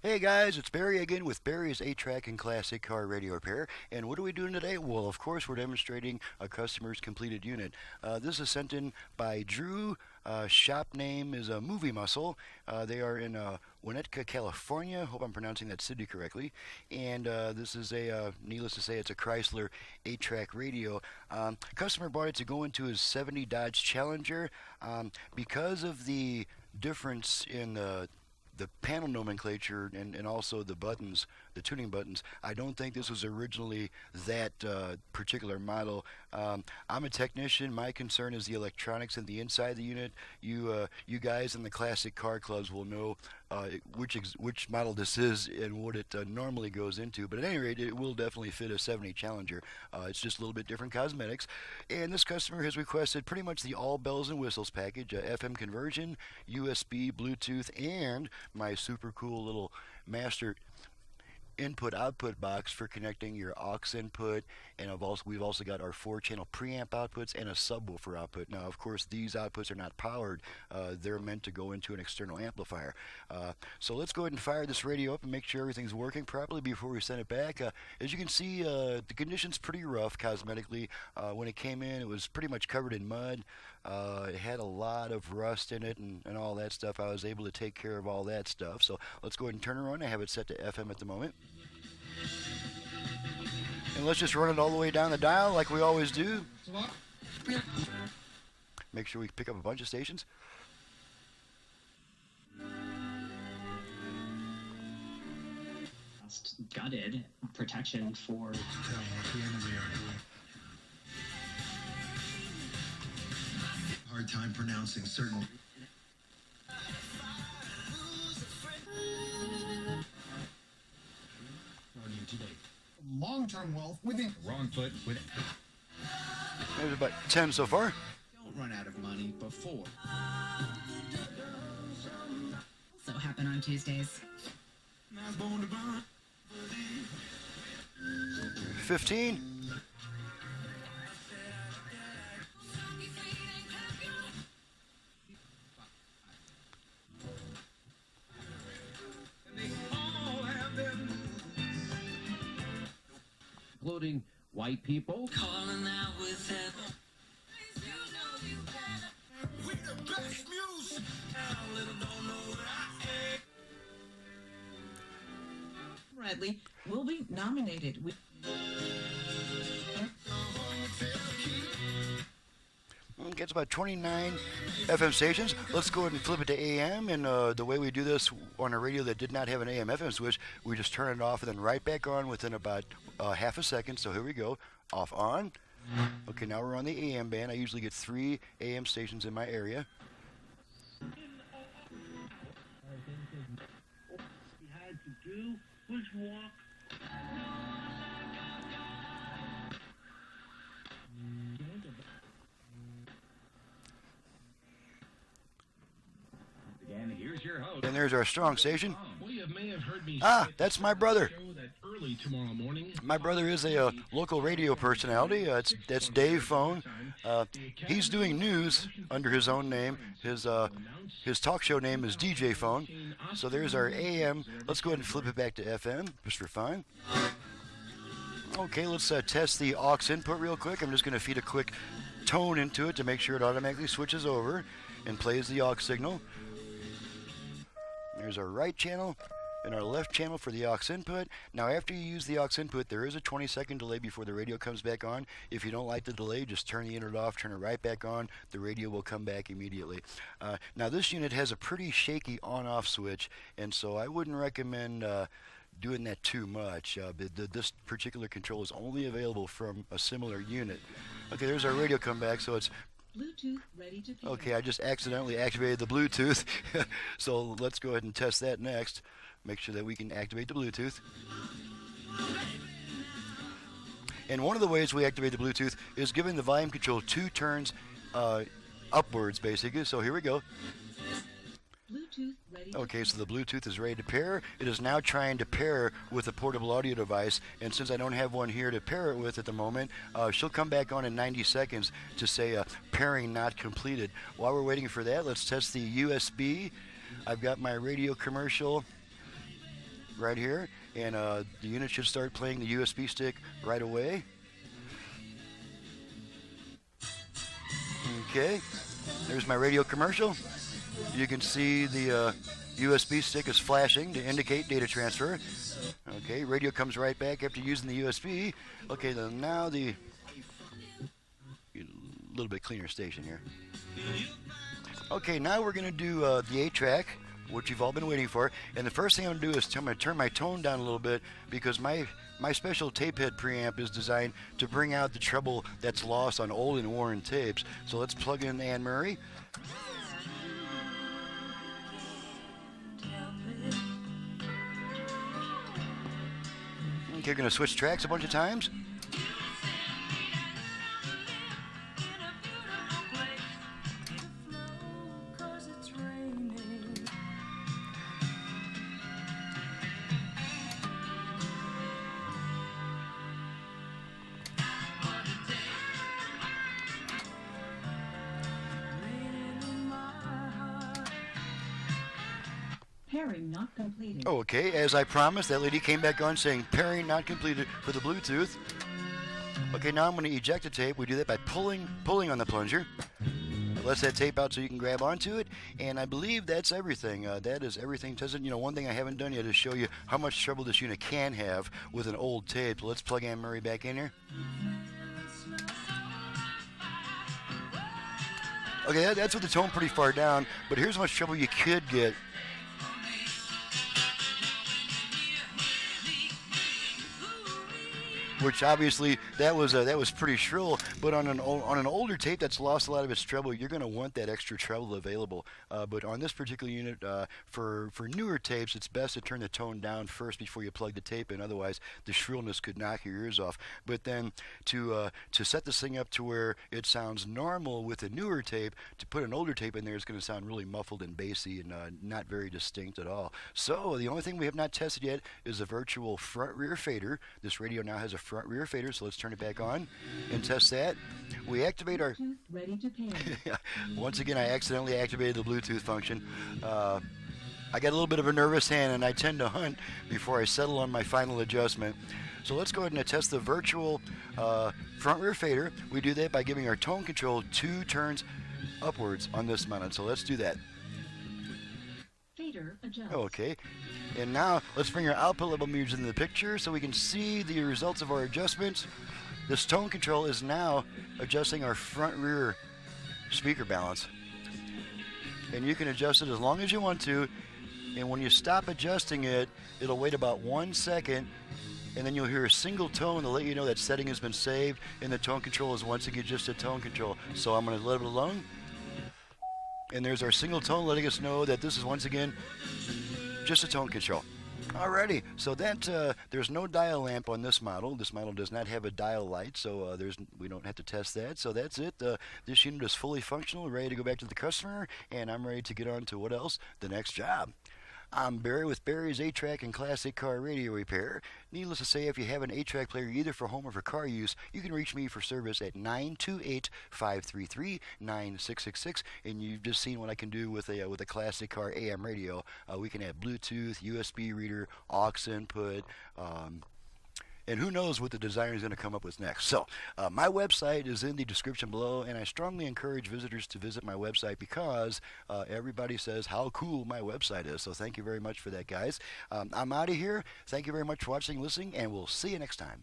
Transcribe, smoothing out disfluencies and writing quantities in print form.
Hey guys, it's Barry again with Barry's 8-track and classic car radio repair. And what are we doing today? Well, of course, we're demonstrating a customer's completed unit. This is sent in by Drew. Shop name is Movie Muscle. They are in Winnetka, California. Hope I'm pronouncing that city correctly. And this is needless to say, it's a Chrysler 8-track radio. Customer bought it to go into his 70 Dodge Challenger. Because of the difference in the panel nomenclature and also the buttons, the tuning buttons. I don't think this was originally that particular model. I'm a technician. My concern is the electronics in the inside of the unit. You guys in the classic car clubs will know which model this is and what it normally goes into. But at any rate, it will definitely fit a 70 Challenger. It's just a little bit different cosmetics. And this customer has requested pretty much the all bells and whistles package: FM conversion, USB, Bluetooth, and my super cool little master input output box for connecting your aux input, and we've also got our 4-channel preamp outputs and a subwoofer output. Now of course these outputs are not powered, they're meant to go into an external amplifier. So let's go ahead and fire this radio up and make sure everything's working properly before we send it back. As you can see, the condition's pretty rough cosmetically. When it came in, it was pretty much covered in mud. It had a lot of rust in it and all that stuff. I was able to take care of all that stuff. So let's go ahead and turn it on. I have it set to FM at the moment. And let's just run it all the way down the dial like we always do. Make sure we pick up a bunch of stations. Gutted protection for hard time pronouncing certain long-term wealth within wrong foot with There's about 10 so far. don't run out of money before. So happen on Tuesdays. 15. including white people. Calling out with heaven. We the best music. Bradley will be nominated. Gets about 29 FM stations. Let's go ahead and flip it to AM. And the way we do this on a radio that did not have an AM FM switch, we just turn it off and then right back on within about half a second. So here we go. Off, on. Okay, now we're on the AM band. I usually get 3 AM stations in my area. He had to do was walk. And here's your host. And there's our strong station. Well, you may have heard me That's my brother. show that early tomorrow morning. My brother is a local radio personality. That's Dave Phone. He's doing news under his own name. His talk show name is DJ Phone. So there's our AM. Let's go ahead and flip it back to FM just for fun. Okay, let's test the aux input real quick. I'm just going to feed a quick tone into it to make sure it automatically switches over and plays the aux signal. There's our right channel and our left channel for the aux input. Now after you use the aux input, there is a 20-second delay before the radio comes back on. If you don't like the delay, just turn the unit off, turn it right back on. The radio will come back immediately. Now this unit has a pretty shaky on-off switch, and so I wouldn't recommend doing that too much. This particular control is only available from a similar unit. Okay, there's our radio come back, so it's Bluetooth ready to pair. okay. I just accidentally activated the Bluetooth, so let's go ahead and test that next. Make sure that we can activate the Bluetooth. And one of the ways we activate the Bluetooth is giving the volume control 2 turns upwards, basically. So here we go. Bluetooth ready to Okay, so the Bluetooth is ready to pair. It is now trying to pair with a portable audio device, and since I don't have one here to pair it with at the moment, she'll come back on in 90 seconds to say pairing not completed. While we're waiting for that, let's test the USB. I've got my radio commercial right here, and the unit should start playing the USB stick right away. Okay, there's my radio commercial. You can see the USB stick is flashing to indicate data transfer. Okay, radio comes right back after using the USB. Okay, then now the little bit cleaner station here. Okay, now we're going to do the 8-track, which you've all been waiting for. And the first thing I'm going to do is I'm going to turn my tone down a little bit because my special tape head preamp is designed to bring out the treble that's lost on old and worn tapes. So let's plug in Anne Murray. Okay, we're going to switch tracks a bunch of times. Pairing not completed. Okay, as I promised, that lady came back on saying pairing not completed for the Bluetooth. Okay, now I'm going to eject the tape. We do that by pulling on the plunger. It lets that tape out so you can grab onto it, and I believe that's everything. That is everything. One thing I haven't done yet is show you how much trouble this unit can have with an old tape. So let's plug Anne Murray back in here. Okay, that's with the tone pretty far down, but here's how much trouble you could get. Which obviously that was pretty shrill, but on an older tape that's lost a lot of its treble, you're going to want that extra treble available. But on this particular unit, for newer tapes, it's best to turn the tone down first before you plug the tape in. Otherwise, the shrillness could knock your ears off. But then to set this thing up to where it sounds normal with a newer tape, to put an older tape in there is going to sound really muffled and bassy and not very distinct at all. So the only thing we have not tested yet is a virtual front-rear fader. This radio now has a front-rear fader, so let's turn it back on and test that. We activate our... Bluetooth ready to pair. Once again, I accidentally activated the Bluetooth function. I got a little bit of a nervous hand, and I tend to hunt before I settle on my final adjustment. So let's go ahead and test the virtual front-rear fader. We do that by giving our tone control 2 turns upwards on this mounted. So let's do that. Fader adjust. Okay, and now let's bring our output level meters into the picture so we can see the results of our adjustments. This tone control is now adjusting our front-rear speaker balance. And you can adjust it as long as you want to, and when you stop adjusting it, it'll wait about 1 second, and then you'll hear a single tone to let you know that setting has been saved, and the tone control is once again just a tone control. So I'm going to let it alone. And there's our single tone letting us know that this is once again just a tone control. Alrighty, so that there's no dial lamp on this model. This model does not have a dial light, so we don't have to test that. So that's it. This unit is fully functional, ready to go back to the customer, and I'm ready to get on to what else? The next job. I'm Barry with Barry's 8-Track and Classic Car Radio Repair. Needless to say, if you have an 8-track player either for home or for car use, you can reach me for service at 928-533-9666. And you've just seen what I can do with a classic car AM radio. We can have Bluetooth, USB reader, aux input, and who knows what the designer is going to come up with next. So, my website is in the description below, and I strongly encourage visitors to visit my website because everybody says how cool my website is. So thank you very much for that, guys. I'm out of here. Thank you very much for watching, listening, and we'll see you next time.